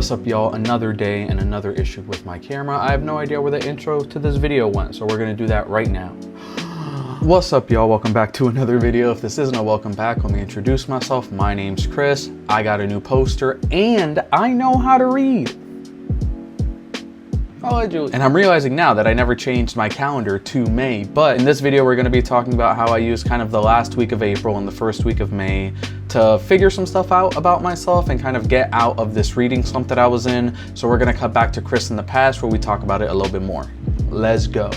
What's up, y'all? Another day and another issue with my camera. I have no idea where the intro to this video went, so we're gonna do that right now. What's up, y'all? Welcome back to another video. If this isn't a welcome back, let me introduce myself. My name's Chris. I got a new poster and I know how to read. And I'm realizing now that I never changed my calendar to May, but in this video we're going to be talking about how I used kind of the last week of April and the first week of May to figure some stuff out about myself and kind of get out of this reading slump that I was in. So we're going to cut back to Chris in the past where we talk about it a little bit more. Let's go.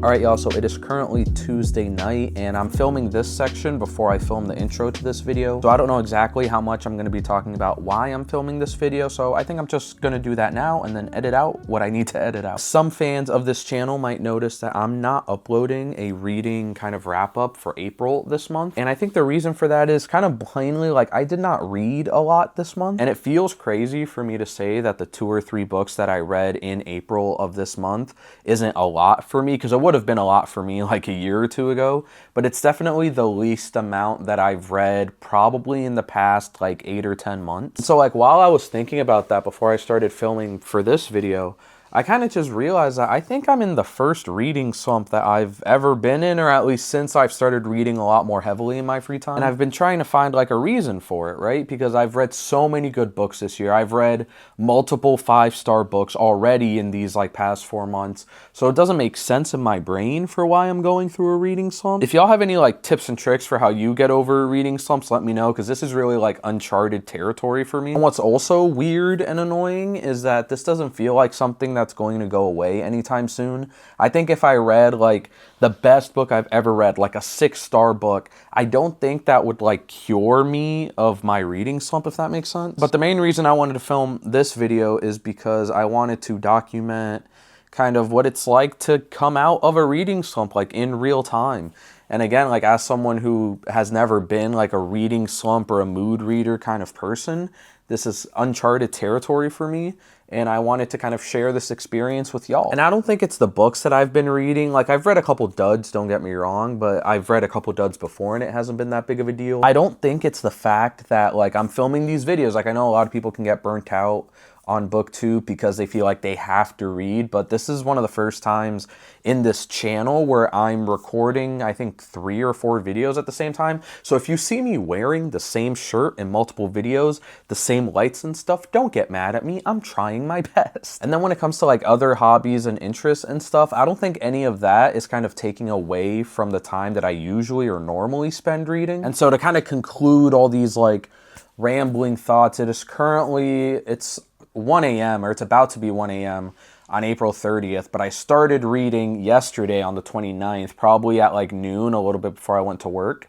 All right, y'all, so it is currently Tuesday night and I'm filming this section before I film the intro to this video. So I don't know exactly how much I'm gonna be talking about why I'm filming this video. So I think I'm just gonna do that now and then edit out what I need to edit out. Some fans of this channel might notice that I'm not uploading a reading kind of wrap up for April this month. And I think the reason for that is kind of plainly, like, I did not read a lot this month. And it feels crazy for me to say that the 2 or 3 books that I read in April of this month isn't a lot for me, because it would have been a lot for me like a year or 2 ago, but it's definitely the least amount that I've read probably in the past like 8 or 10 months. So like while I was thinking about that before I started filming for this video, I kind of just realized that I think I'm in the first reading slump that I've ever been in, or at least since I've started reading a lot more heavily in my free time. And I've been trying to find like a reason for it, right? Because I've read so many good books this year. I've read multiple 5-star books already in these like past 4 months. So it doesn't make sense in my brain for why I'm going through a reading slump. If y'all have any like tips and tricks for how you get over reading slumps, let me know, because this is really like uncharted territory for me. And what's also weird and annoying is that this doesn't feel like something that's going to go away anytime soon. I think if I read like the best book I've ever read, like a 6-star book, I don't think that would like cure me of my reading slump, if that makes sense. But the main reason I wanted to film this video is because I wanted to document kind of what it's like to come out of a reading slump like in real time. And again, like as someone who has never been like a reading slump or a mood reader kind of person, this is uncharted territory for me, and I wanted to kind of share this experience with y'all. And I don't think it's the books that I've been reading. Like, I've read a couple duds, don't get me wrong, but I've read a couple duds before and it hasn't been that big of a deal. I don't think it's the fact that like I'm filming these videos. Like, I know a lot of people can get burnt out on booktube because they feel like they have to read, but this is one of the first times in this channel where I'm recording, I think 3 or 4 videos at the same time. So if you see me wearing the same shirt in multiple videos, the same lights and stuff, don't get mad at me. I'm trying my best. And then when it comes to like other hobbies and interests and stuff, I don't think any of that is kind of taking away from the time that I usually or normally spend reading. And so to kind of conclude all these like rambling thoughts, it is currently, it's 1 a.m. or it's about to be 1 a.m. on April 30th, but I started reading yesterday on the 29th, probably at like noon, a little bit before I went to work.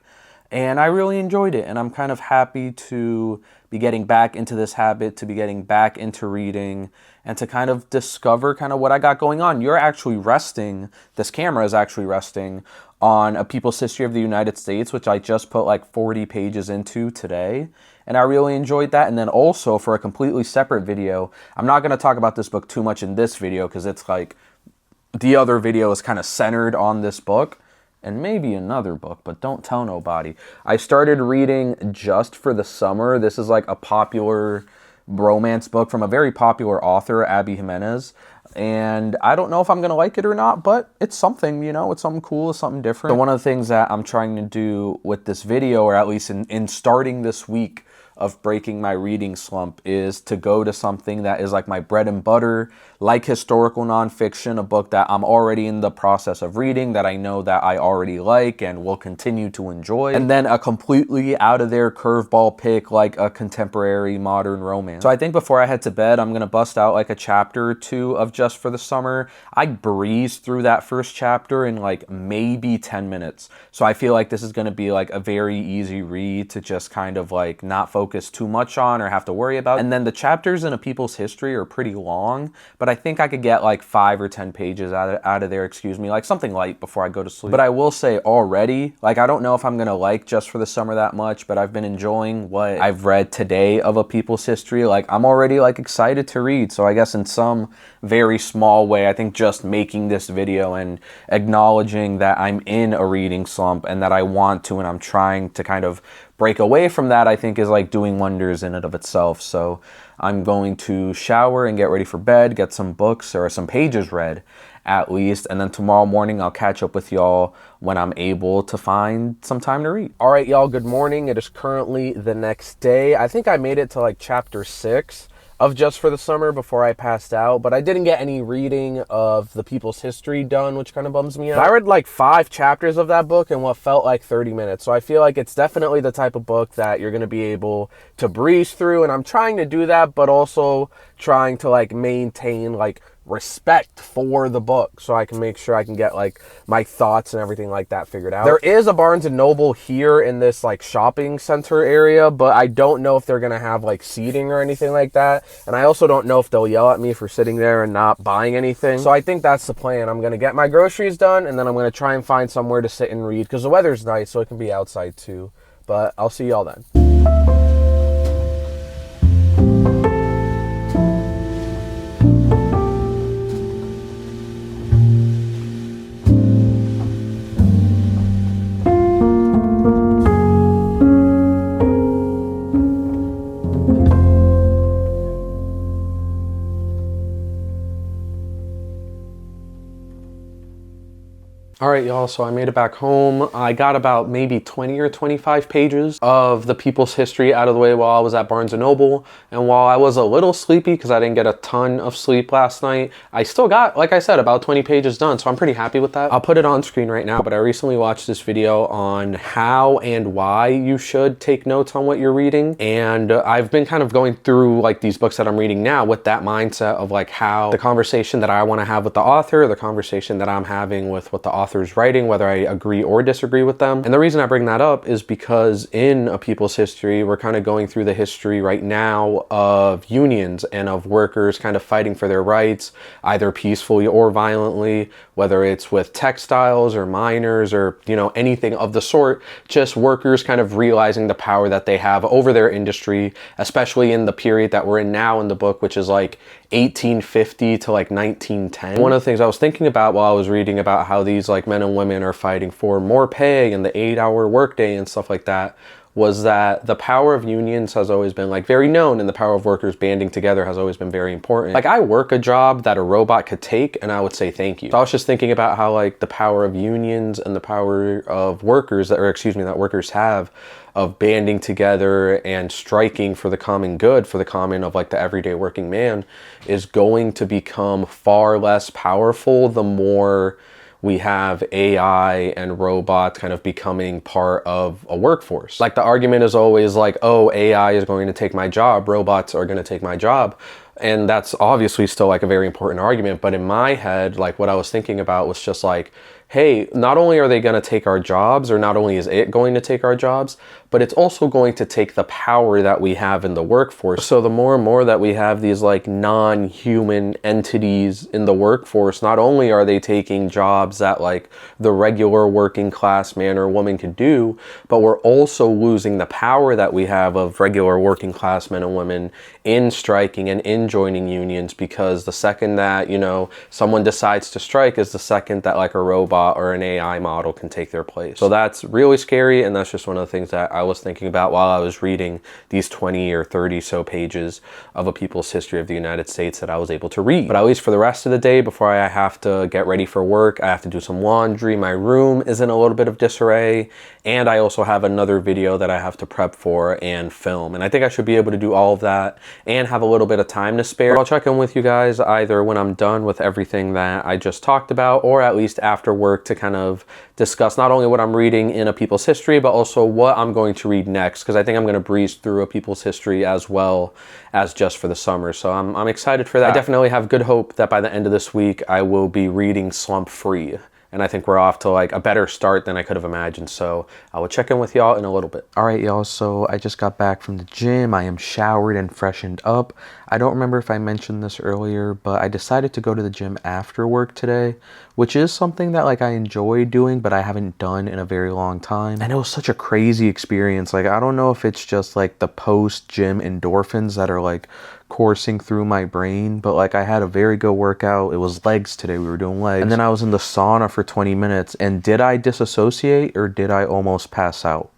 And I really enjoyed it, and I'm kind of happy to be getting back into this habit, to be getting back into reading, and to kind of discover kind of what I got going on. You're actually resting, this camera is actually resting on A People's History of the United States, which I just put like 40 pages into today. And I really enjoyed that. And then also for a completely separate video, I'm not going to talk about this book too much in this video because it's like the other video is kind of centered on this book and maybe another book, but don't tell nobody. I started reading Just for the Summer. This is like a popular romance book from a very popular author, Abby Jimenez. And I don't know if I'm going to like it or not, but it's something, you know, it's something cool, it's something different. So one of the things that I'm trying to do with this video, or at least in starting this week of breaking my reading slump, is to go to something that is like my bread and butter, like historical nonfiction, a book that I'm already in the process of reading, that I know that I already like and will continue to enjoy, and then a completely out of there curveball pick like a contemporary modern romance. So I think before I head to bed, I'm gonna bust out like a chapter or 2 of Just for the Summer. I breezed through that first chapter in like maybe 10 minutes. So I feel like this is gonna be like a very easy read to just kind of like not focus too much on or have to worry about. And then the chapters in A People's History are pretty long, but I think I could get like 5 or 10 pages out of there, excuse me, like something light before I go to sleep. But I will say already, like, I don't know if I'm gonna like Just for the Summer that much, but I've been enjoying what I've read today of A People's History. Like, I'm already like excited to read. So I guess in some very small way, I think just making this video and acknowledging that I'm in a reading slump and that I want to, and I'm trying to kind of break away from that, I think is like doing wonders in and of itself. So I'm going to shower and get ready for bed, get some books or some pages read at least, and then tomorrow morning I'll catch up with y'all when I'm able to find some time to read. All right, y'all, good morning. It is currently the next day. I think I made it to like chapter 6 of Just for the Summer before I passed out, but I didn't get any reading of The People's History done, which kind of bums me out. I read like 5 chapters of that book in what felt like 30 minutes, so I feel like it's definitely the type of book that you're going to be able to breeze through, and I'm trying to do that, but also trying to like maintain like respect for the book so I can make sure I can get like my thoughts and everything like that figured out. There is a Barnes and Noble here in this like shopping center area, but I don't know if they're gonna have like seating or anything like that, and I also don't know if they'll yell at me for sitting there and not buying anything. So I think that's the plan. I'm gonna get my groceries done, and then I'm gonna try and find somewhere to sit and read because the weather's nice, so it can be outside too. But I'll see y'all then. All right, y'all, so I made it back home. I got about maybe 20 or 25 pages of The People's History out of the way while I was at Barnes & Noble. And while I was a little sleepy because I didn't get a ton of sleep last night, I still got, like I said, about 20 pages done, so I'm pretty happy with that. I'll put it on screen right now, but I recently watched this video on how and why you should take notes on what you're reading. And I've been kind of going through like these books that I'm reading now with that mindset of like how the conversation that I want to have with the author, the conversation that I'm having with what the author's writing, whether I agree or disagree with them. And the reason I bring that up is because in A People's History, we're kind of going through the history right now of unions and of workers kind of fighting for their rights, either peacefully or violently, whether it's with textiles or miners or, you know, anything of the sort, just workers kind of realizing the power that they have over their industry, especially in the period that we're in now in the book, which is like 1850 to like 1910. One of the things I was thinking about while I was reading about how these like men and women are fighting for more pay and the 8-hour workday and stuff like that was that the power of unions has always been like very known, and the power of workers banding together has always been very important. Like I work a job that a robot could take and I would say thank you. So I was just thinking about how like the power of unions and the power of workers that workers have of banding together and striking for the common good, for the common of like the everyday working man, is going to become far less powerful the more we have AI and robots kind of becoming part of a workforce. Like the argument is always like, oh, AI is going to take my job, robots are going to take my job. And that's obviously still like a very important argument. But in my head, like what I was thinking about was just like, hey, not only are they going to take our jobs, or not only is it going to take our jobs, but it's also going to take the power that we have in the workforce. So the more and more that we have these like non-human entities in the workforce, not only are they taking jobs that like the regular working class man or woman could do, but we're also losing the power that we have of regular working class men and women in striking and in joining unions, because the second that, you know, someone decides to strike is the second that like a robot or an AI model can take their place. So that's really scary, and that's just one of the things that I was thinking about while I was reading these 20 or 30 so pages of A People's History of the United States that I was able to read. But at least for the rest of the day, before I have to get ready for work, I have to do some laundry, my room is in a little bit of disarray, and I also have another video that I have to prep for and film. And I think I should be able to do all of that and have a little bit of time to spare. But I'll check in with you guys either when I'm done with everything that I just talked about, or at least after work, to kind of discuss not only what I'm reading in A People's History, but also what I'm going to read next, because I think I'm going to breeze through A People's History as well as Just for the Summer. So I'm excited for that. I definitely have good hope that by the end of this week, I will be reading Slump Free. And I think we're off to like a better start than I could have imagined. So I will check in with y'all in a little bit. All right, y'all. So I just got back from the gym. I am showered and freshened up. I don't remember if I mentioned this earlier, but I decided to go to the gym after work today, which is something that like I enjoy doing, but I haven't done in a very long time. And it was such a crazy experience. Like, I don't know if it's just like the post-gym endorphins that are like coursing through my brain, but like I had a very good workout. It was legs today. We were doing legs. And then I was in the sauna for 20 minutes. And did I disassociate or did I almost pass out?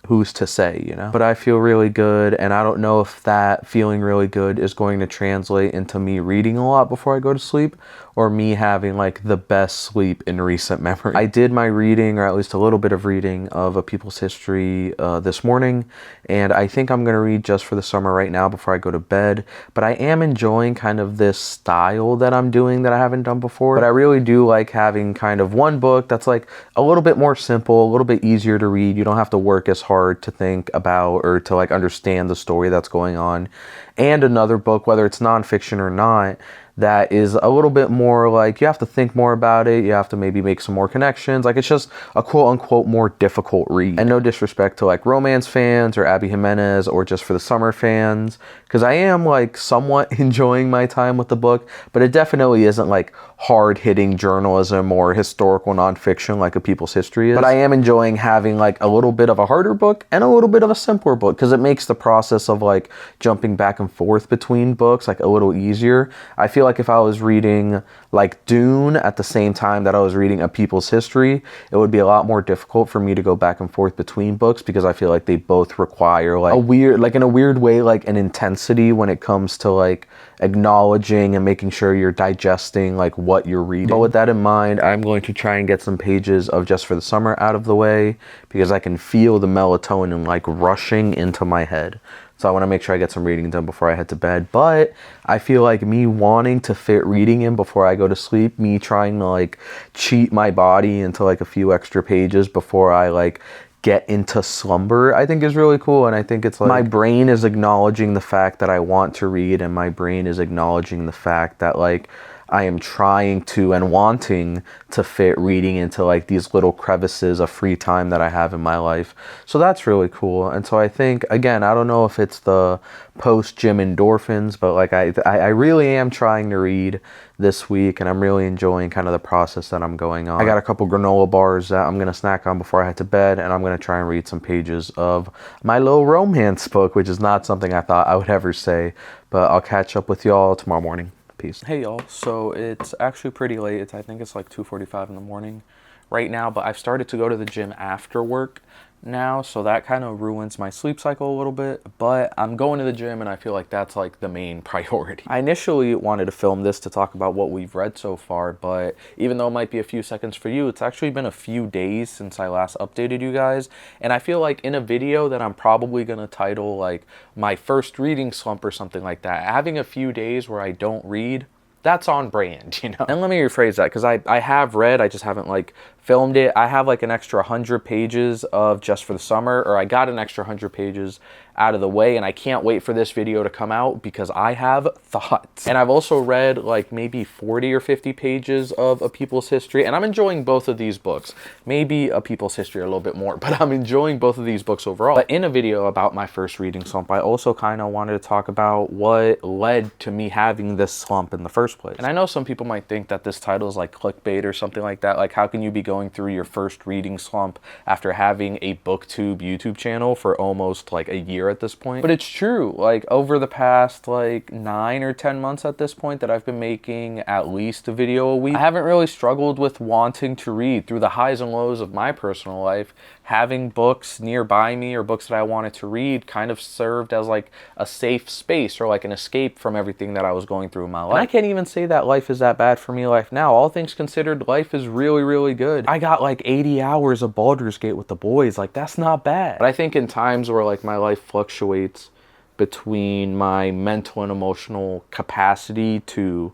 who's to say, you know? But I feel really good, and I don't know if that feeling really good is going to translate into me reading a lot before I go to sleep, or me having like the best sleep in recent memory. I did my reading, or at least a little bit of reading, of A People's History this morning, and I think I'm gonna read Just for the Summer right now before I go to bed. But I am enjoying kind of this style that I'm doing that I haven't done before. But I really do like having kind of one book that's like a little bit more simple, a little bit easier to read. You don't have to work as hard to think about or to like understand the story that's going on. And another book, whether it's nonfiction or not, that is a little bit more like you have to think more about it. You have to maybe make some more connections. Like it's just a quote unquote more difficult read. And no disrespect to like romance fans or Abby Jimenez or Just for the Summer fans, because I am like somewhat enjoying my time with the book, but it definitely isn't like hard hitting journalism or historical nonfiction like A People's History is. But I am enjoying having like a little bit of a harder book and a little bit of a simpler book, because it makes the process of like jumping back and forth between books like a little easier. I feel like if I was reading like Dune at the same time that I was reading A People's History, it would be a lot more difficult for me to go back and forth between books, because I feel like they both require like a weird, like in a weird way, like an intensity when it comes to like acknowledging and making sure you're digesting like what you're reading. But with that in mind, I'm going to try and get some pages of Just for the Summer out of the way, because I can feel the melatonin like rushing into my head. So I want to make sure I get some reading done before I head to bed. But I feel like me wanting to fit reading in before I go to sleep, me trying to like cheat my body into like a few extra pages before I like get into slumber, I think is really cool. And I think it's like my brain is acknowledging the fact that I want to read, and my brain is acknowledging the fact that like I am trying to and wanting to fit reading into like these little crevices of free time that I have in my life. So that's really cool. And so I think, again, I don't know if it's the post-gym endorphins, but like I really am trying to read this week, and I'm really enjoying kind of the process that I'm going on. I got a couple granola bars that I'm going to snack on before I head to bed, and I'm going to try and read some pages of my little romance book, which is not something I thought I would ever say, but I'll catch up with y'all tomorrow morning. Peace. Hey y'all, so it's actually pretty late. I think it's like 2:45 in the morning right now, but I've started to go to the gym after work now, so that kind of ruins my sleep cycle a little bit, but I'm going to the gym and I feel like that's like the main priority. I initially wanted to film this to talk about what we've read so far, but even though it might be a few seconds for you, it's actually been a few days since I last updated you guys, and I feel like in a video that I'm probably going to title like my first reading slump or something like that, having a few days where I don't read, that's on brand, you know? And let me rephrase that, because I have read, I just haven't like filmed it. I have like an extra 100 pages of Just for the Summer, or I got an extra 100 pages out of the way, and I can't wait for this video to come out because I have thoughts. And I've also read like maybe 40 or 50 pages of A People's History, and I'm enjoying both of these books. Maybe A People's History a little bit more, but I'm enjoying both of these books overall. But in a video about my first reading slump, I also kind of wanted to talk about what led to me having this slump in the first place. And I know some people might think that this title is like clickbait or something like that. Like, how can you be going through your first reading slump after having a BookTube YouTube channel for almost like a year at this point? But it's true. Like, over the past like 9 or 10 months at this point that I've been making at least a video a week, I haven't really struggled with wanting to read. Through the highs and lows of my personal life, having books nearby me or books that I wanted to read kind of served as like a safe space, or like an escape from everything that I was going through in my life. And I can't even say that life is that bad for me life now. All things considered, life is really, really good. I got like 80 hours of Baldur's Gate with the boys. Like, that's not bad. But I think in times where like my life fluctuates between my mental and emotional capacity to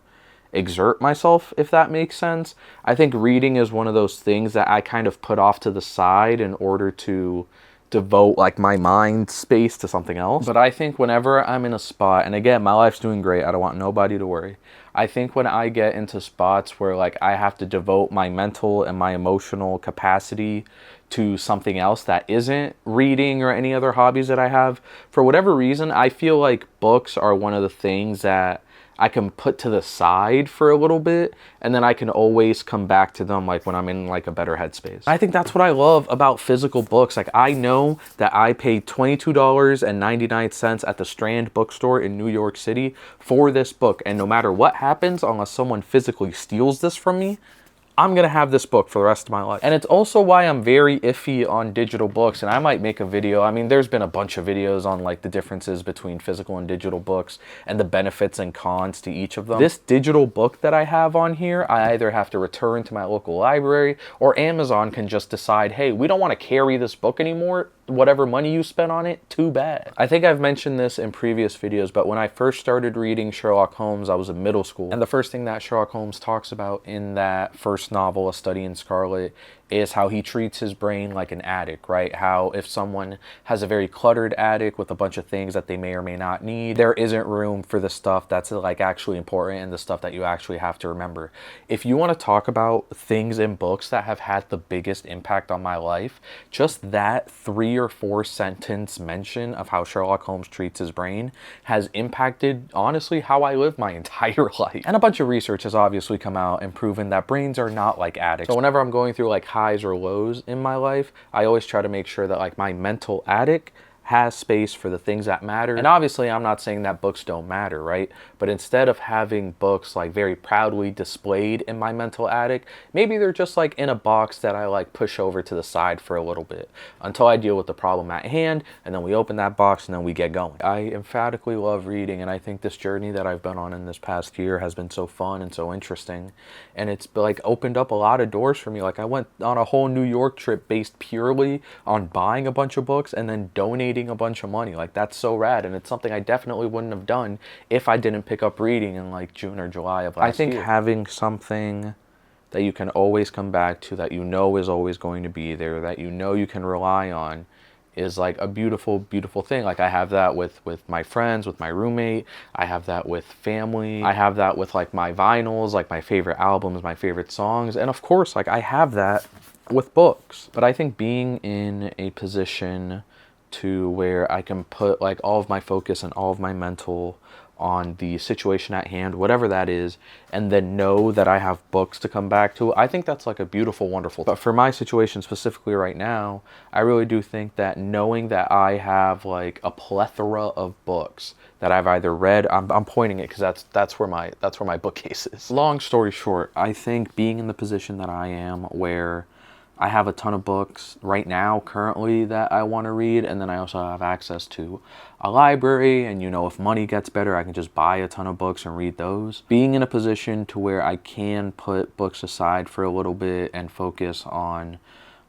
exert myself, if that makes sense, I think reading is one of those things that I kind of put off to the side in order to devote like my mind space to something else. But I think whenever I'm in a spot, and again, my life's doing great, I don't want nobody to worry, I think when I get into spots where like I have to devote my mental and my emotional capacity to something else that isn't reading or any other hobbies that I have, for whatever reason, I feel like books are one of the things that I can put to the side for a little bit, and then I can always come back to them like when I'm in like a better headspace. I think that's what I love about physical books. Like, I know that I paid $22.99 at the Strand bookstore in New York City for this book, and no matter what happens, unless someone physically steals this from me, I'm gonna have this book for the rest of my life. And it's also why I'm very iffy on digital books, and I might make a video. I mean, there's been a bunch of videos on like the differences between physical and digital books and the benefits and cons to each of them. This digital book that I have on here, I either have to return to my local library, or Amazon can just decide, hey, we don't want to carry this book anymore. Whatever money you spent on it, too bad. I think I've mentioned this in previous videos, but when I first started reading Sherlock Holmes, I was in middle school. And the first thing that Sherlock Holmes talks about in that first novel, A Study in Scarlet, is how he treats his brain like an attic, right? How if someone has a very cluttered attic with a bunch of things that they may or may not need, there isn't room for the stuff that's like actually important and the stuff that you actually have to remember. If you want to talk about things in books that have had the biggest impact on my life, just that 3 or 4 sentence mention of how Sherlock Holmes treats his brain has impacted, honestly, how I live my entire life. And a bunch of research has obviously come out and proven that brains are not like attics. So whenever I'm going through like highs or lows in my life, I always try to make sure that like my mental attic has space for the things that matter. And obviously I'm not saying that books don't matter, right? But instead of having books like very proudly displayed in my mental attic, maybe they're just like in a box that I like push over to the side for a little bit until I deal with the problem at hand, and then we open that box and then we get going. I emphatically love reading, and I think this journey that I've been on in this past year has been so fun and so interesting, and it's like opened up a lot of doors for me. Like I went on a whole New York trip based purely on buying a bunch of books and then donating a bunch of money. Like that's so rad, and it's something I definitely wouldn't have done if I didn't pick up reading in like June or July of last year. I think having something that you can always come back to, that you know is always going to be there, that you know you can rely on, is like a beautiful, beautiful thing. Like I have that with my friends, with my roommate. I have that with family. I have that with like my vinyls, like my favorite albums, my favorite songs. And of course, like I have that with books. But I think being in a position to where I can put like all of my focus and all of my mental on the situation at hand, whatever that is, and then know that I have books to come back to, I think that's like a beautiful, wonderful thing. But for my situation specifically right now, I really do think that knowing that I have like a plethora of books that I've either read, I'm pointing it because that's where my bookcase is. Long story short, I think being in the position that I am, where I have a ton of books right now currently that I want to read, and then I also have access to a library, and you know, if money gets better, I can just buy a ton of books and read those. Being in a position to where I can put books aside for a little bit and focus on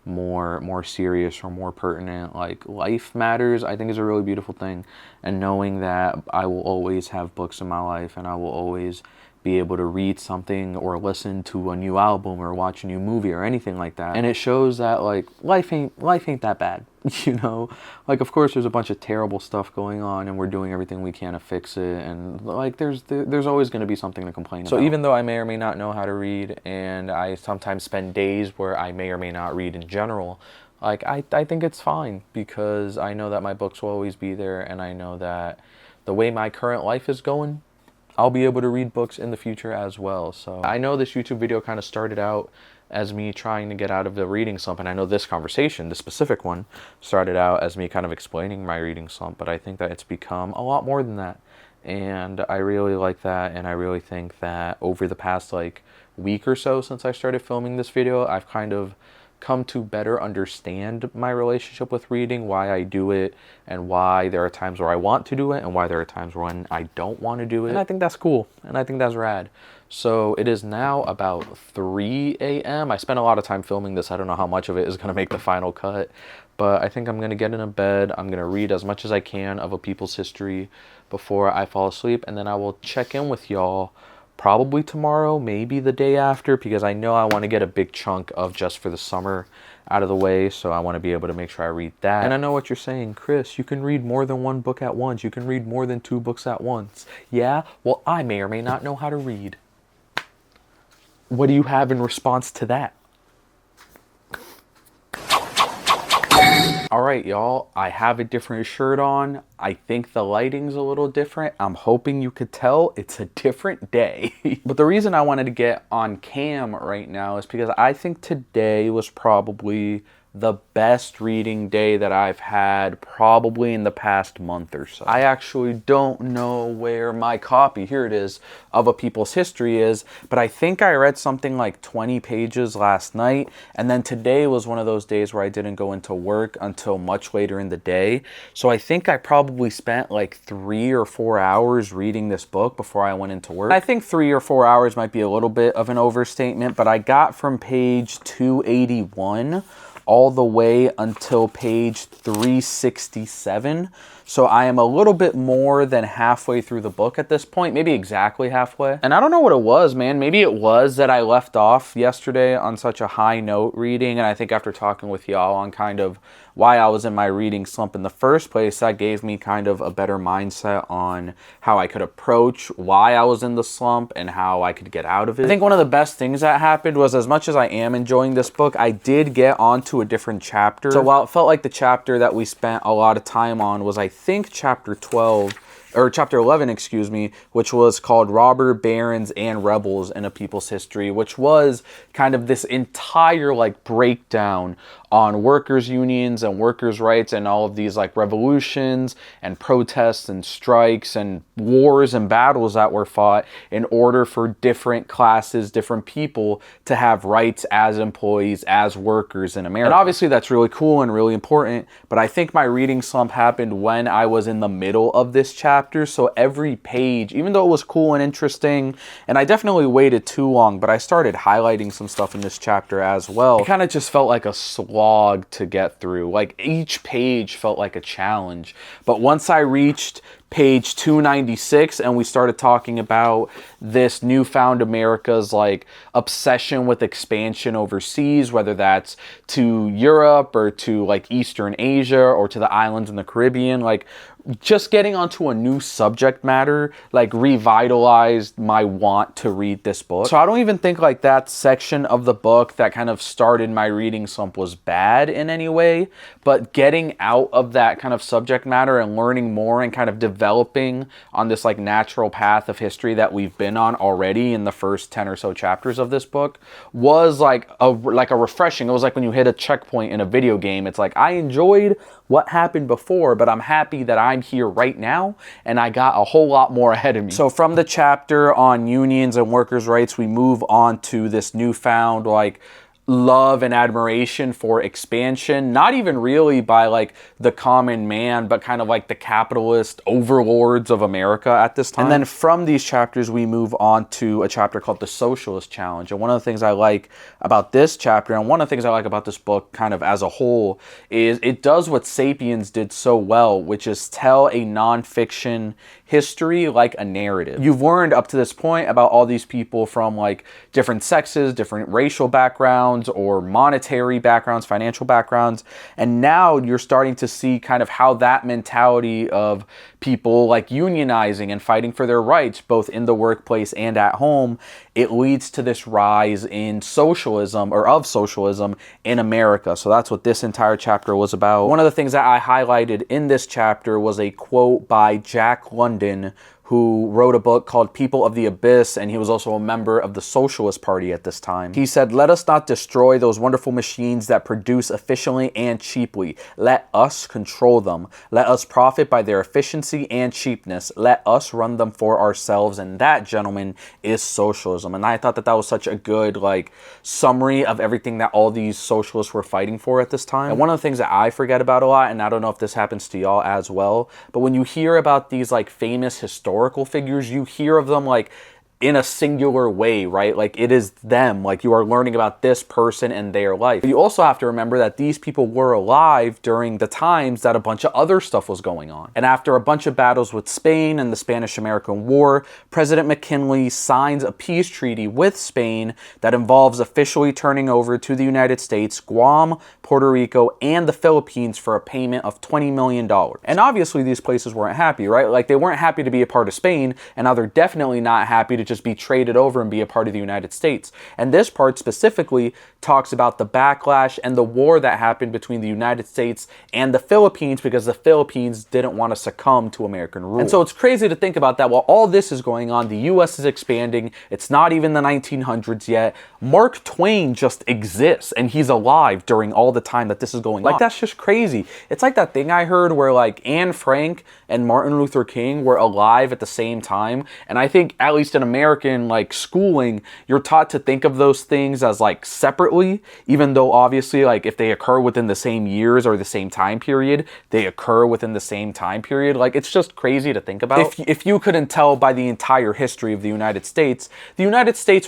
more serious or more pertinent like life matters, I think is a really beautiful thing. And knowing that I will always have books in my life, and I will always be able to read something or listen to a new album or watch a new movie or anything like that. And it shows that like life ain't that bad, you know? Like of course there's a bunch of terrible stuff going on, and we're doing everything we can to fix it, and like there's always going to be something to complain about. So even though I may or may not know how to read, and I sometimes spend days where I may or may not read in general, like I think it's fine, because I know that my books will always be there, and I know that the way my current life is going, I'll be able to read books in the future as well. So I know this YouTube video kind of started out as me trying to get out of the reading slump, and I know this conversation, this specific one, started out as me kind of explaining my reading slump, but I think that it's become a lot more than that, and I really like that. And I really think that over the past like week or so since I started filming this video, I've kind of come to better understand my relationship with reading, why I do it, and why there are times where I want to do it, and why there are times when I don't want to do it. And I think that's cool, and I think that's rad. So it is now about 3 a.m. I spent a lot of time filming this. I don't know how much of it is going to make the final cut, but I think I'm going to get into bed. I'm going to read as much as I can of A People's History before I fall asleep, and then I will check in with y'all probably tomorrow, maybe the day after, because I know I want to get a big chunk of Just for the Summer out of the way, so I want to be able to make sure I read that. And I know what you're saying, Chris, you can read more than one book at once. You can read more than 2 books at once. Yeah? Well, I may or may not know how to read. What do you have in response to that? All right, y'all, I have a different shirt on. I think the lighting's a little different. I'm hoping you could tell it's a different day. But the reason I wanted to get on cam right now is because I think today was probably the best reading day that I've had probably in the past month or so. I actually don't know where my copy, here it is, of A People's History is, but I think I read something like 20 pages last night, and then today was one of those days where I didn't go into work until much later in the day. So I think I probably spent like 3 or 4 hours reading this book before I went into work. I think 3 or 4 hours might be a little bit of an overstatement, but I got from page 281 all the way until page 367. So I am a little bit more than halfway through the book at this point, maybe exactly halfway. And I don't know what it was, man. Maybe it was that I left off yesterday on such a high note reading. And I think after talking with y'all on kind of why I was in my reading slump in the first place, that gave me kind of a better mindset on how I could approach why I was in the slump and how I could get out of it. I think one of the best things that happened was, as much as I am enjoying this book, I did get onto a different chapter. So while it felt like the chapter that we spent a lot of time on was, I think, chapter 11, excuse me, which was called Robber Barons and Rebels in A People's History, which was kind of this entire like breakdown on workers' unions and workers' rights and all of these like revolutions and protests and strikes and wars and battles that were fought in order for different classes, different people to have rights as employees, as workers in America. And obviously that's really cool and really important, but I think my reading slump happened when I was in the middle of this chapter. So every page, even though it was cool and interesting, and I definitely waited too long, but I started highlighting some stuff in this chapter as well. It kind of just felt like a slog to get through. Like each page felt like a challenge. But once I reached page 296 and we started talking about this newfound America's like obsession with expansion overseas, whether that's to Europe or to like Eastern Asia or to the islands in the Caribbean, like just getting onto a new subject matter like revitalized my want to read this book. So I don't even think like that section of the book that kind of started my reading slump was bad in any way, but getting out of that kind of subject matter and learning more and kind of developing on this like natural path of history that we've been on already in the first 10 or so chapters of this book was like a refreshing. It was like when you hit a checkpoint in a video game. It's like I enjoyed what happened before, but I'm happy that I'm here right now and I got a whole lot more ahead of me. So from the chapter on unions and workers' rights, we move on to this newfound like love and admiration for expansion, not even really by like the common man, but kind of like the capitalist overlords of America at this time. And then from these chapters, we move on to a chapter called The Socialist Challenge. And one of the things I like about this chapter, and one of the things I like about this book kind of as a whole, is it does what Sapiens did so well, which is tell a nonfiction history like a narrative. You've learned up to this point about all these people from like different sexes, different racial backgrounds, or monetary backgrounds, financial backgrounds, and now you're starting to see kind of how that mentality of people like unionizing and fighting for their rights, both in the workplace and at home, it leads to this rise in socialism, or of socialism, in America. So that's what this entire chapter was about. One of the things that I highlighted in this chapter was a quote by Jack London, who wrote a book called People of the Abyss, and he was also a member of the Socialist Party at this time. He said, "Let us not destroy those wonderful machines that produce efficiently and cheaply. Let us control them. Let us profit by their efficiency and cheapness. Let us run them for ourselves." And that, gentlemen, is socialism. And I thought that that was such a good like summary of everything that all these socialists were fighting for at this time. And one of the things that I forget about a lot, and I don't know if this happens to y'all as well, but when you hear about these like famous historical figures, you hear of them like in a singular way, right? Like it is them, like you are learning about this person and their life. But you also have to remember that these people were alive during the times that a bunch of other stuff was going on. And after a bunch of battles with Spain and the Spanish-American War, President McKinley signs a peace treaty with Spain that involves officially turning over to the United States Guam, Puerto Rico, and the Philippines for a payment of $20 million. And obviously these places weren't happy, right? Like they weren't happy to be a part of Spain, and now they're definitely not happy to just just be traded over and be a part of the United States. And this part specifically talks about the backlash and the war that happened between the United States and the Philippines because the Philippines didn't want to succumb to American rule. And so it's crazy to think about that while all this is going on, the US is expanding. It's not even the 1900s yet. Mark Twain just exists and he's alive during all the time that this is going on. Like, that's just crazy. It's like that thing I heard where like Anne Frank and Martin Luther King were alive at the same time. And I think at least in American like schooling, you're taught to think of those things as like separately, even though obviously like if they occur within the same years or the same time period, they occur within the same time period. Like, it's just crazy to think about. If you couldn't tell by the entire history of the United States,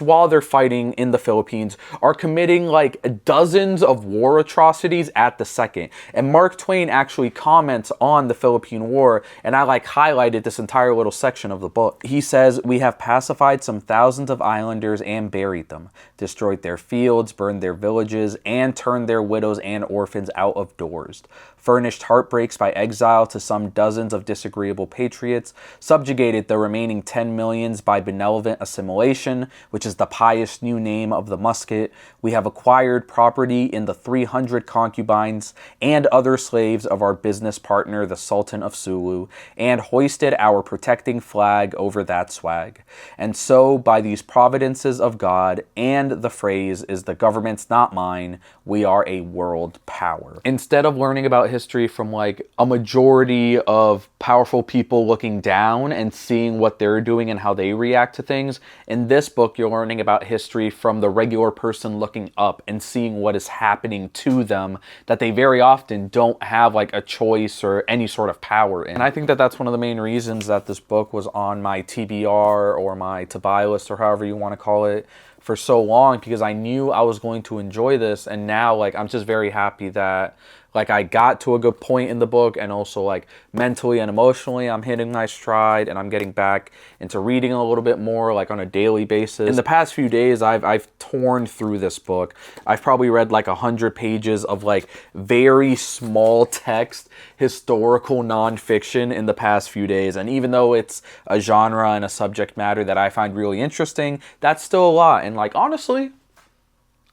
while they're fighting in the Philippines, are committing like dozens of war atrocities at the second. And Mark Twain actually comments on the Philippine War, and I like highlighted this entire little section of the book. He says, "We have pacified some thousands of islanders and buried them, destroyed their fields, burned their villages, and turned their widows and orphans out of doors, furnished heartbreaks by exile to some dozens of disagreeable patriots, subjugated the remaining 10 millions by benevolent assimilation, which is the pious new name of the musket. We have acquired property in the 300 concubines and other slaves of our business partner, the Sultan of Sulu, and hoisted our protecting flag over that swag. And so, by these providences of God, and the phrase is the government's not mine, we are a world power." Instead of learning about history from like a majority of powerful people looking down and seeing what they're doing and how they react to things, in this book you're learning about history from the regular person looking up and seeing what is happening to them that they very often don't have like a choice or any sort of power in. And I think that that's one of the main reasons that this book was on my TBR or my to buy list, or however you want to call it, for so long, because I knew I was going to enjoy this. And now like I'm just very happy that like I got to a good point in the book, and also like mentally and emotionally I'm hitting my stride and I'm getting back into reading a little bit more like on a daily basis. In the past few days I've torn through this book. I've probably read like 100 pages of like very small text historical nonfiction in the past few days, and even though it's a genre and a subject matter that I find really interesting, that's still a lot. And like honestly,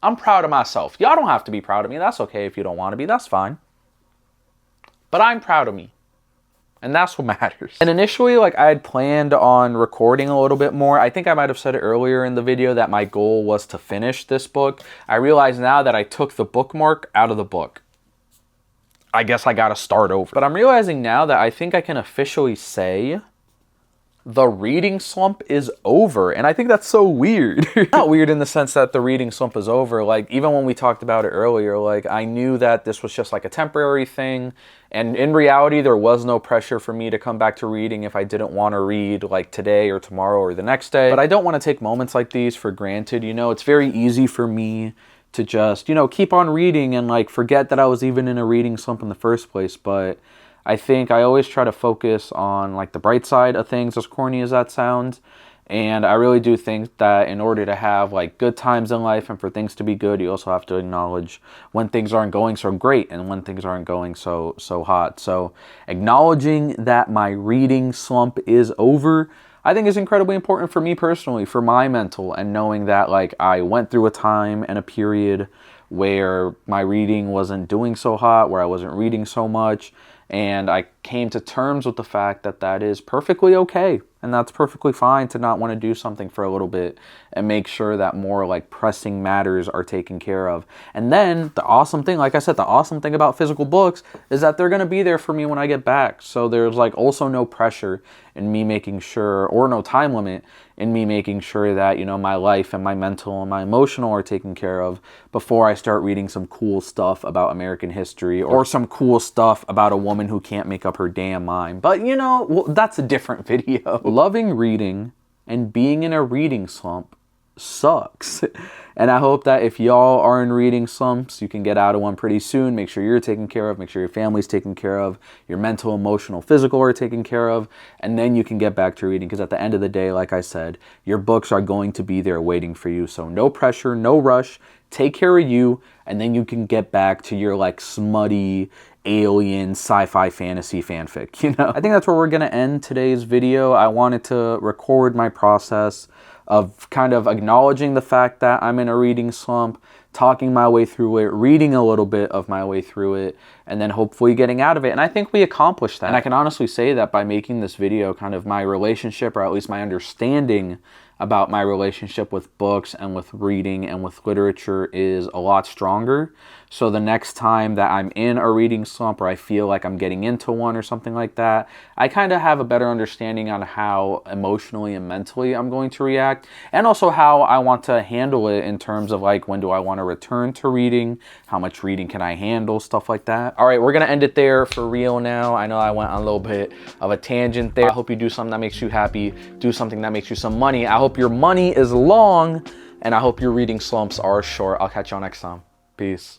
I'm proud of myself. Y'all don't have to be proud of me. That's okay if you don't want to be. That's fine. But I'm proud of me. And that's what matters. And initially, like I had planned on recording a little bit more. I think I might have said it earlier in the video that my goal was to finish this book. I realize now that I took the bookmark out of the book. I guess I gotta start over. But I'm realizing now that I think I can officially say the reading slump is over. And I think that's so weird. Not weird in the sense that the reading slump is over. Like, even when we talked about it earlier, like I knew that this was just like a temporary thing. And in reality, there was no pressure for me to come back to reading if I didn't want to read like today or tomorrow or the next day. But I don't want to take moments like these for granted. You know, it's very easy for me to just, you know, keep on reading and like forget that I was even in a reading slump in the first place. But I think I always try to focus on like the bright side of things, as corny as that sounds. And I really do think that in order to have like good times in life and for things to be good, you also have to acknowledge when things aren't going so great and when things aren't going so hot. So acknowledging that my reading slump is over, I think is incredibly important for me personally, for my mental, and knowing that like I went through a time and a period where my reading wasn't doing so hot, where I wasn't reading so much. And I came to terms with the fact that that is perfectly okay. And that's perfectly fine to not want to do something for a little bit and make sure that more like pressing matters are taken care of. And then the awesome thing, like I said, the awesome thing about physical books is that they're going to be there for me when I get back. So there's like also no pressure in me making sure, or no time limit in me making sure that, you know, my life and my mental and my emotional are taken care of before I start reading some cool stuff about American history or some cool stuff about a woman who can't make up her damn mind. But, you know, well, that's a different video. Loving reading and being in a reading slump sucks. And I hope that if y'all are in reading slumps, you can get out of one pretty soon. Make sure you're taken care of. Make sure your family's taken care of. Your mental, emotional, physical are taken care of. And then you can get back to reading. Because at the end of the day, like I said, your books are going to be there waiting for you. So no pressure, no rush. Take care of you. And then you can get back to your like smutty alien sci-fi fantasy fanfic, you know? I think that's where we're gonna end today's video. I wanted to record my process of kind of acknowledging the fact that I'm in a reading slump, talking my way through it, reading a little bit of my way through it, and then hopefully getting out of it. And I think we accomplished that. And I can honestly say that by making this video, kind of my relationship, or at least my understanding about my relationship with books and with reading and with literature is a lot stronger. So the next time that I'm in a reading slump, or I feel like I'm getting into one or something like that, I kind of have a better understanding on how emotionally and mentally I'm going to react, and also how I want to handle it in terms of like, when do I want to return to reading, how much reading can I handle, stuff like that. All right, we're gonna end it there for real now. I know I went on a little bit of a tangent there. I hope you do something that makes you happy, do something that makes you some money. I hope your money is long, and I hope your reading slumps are short. I'll catch y'all next time. Peace.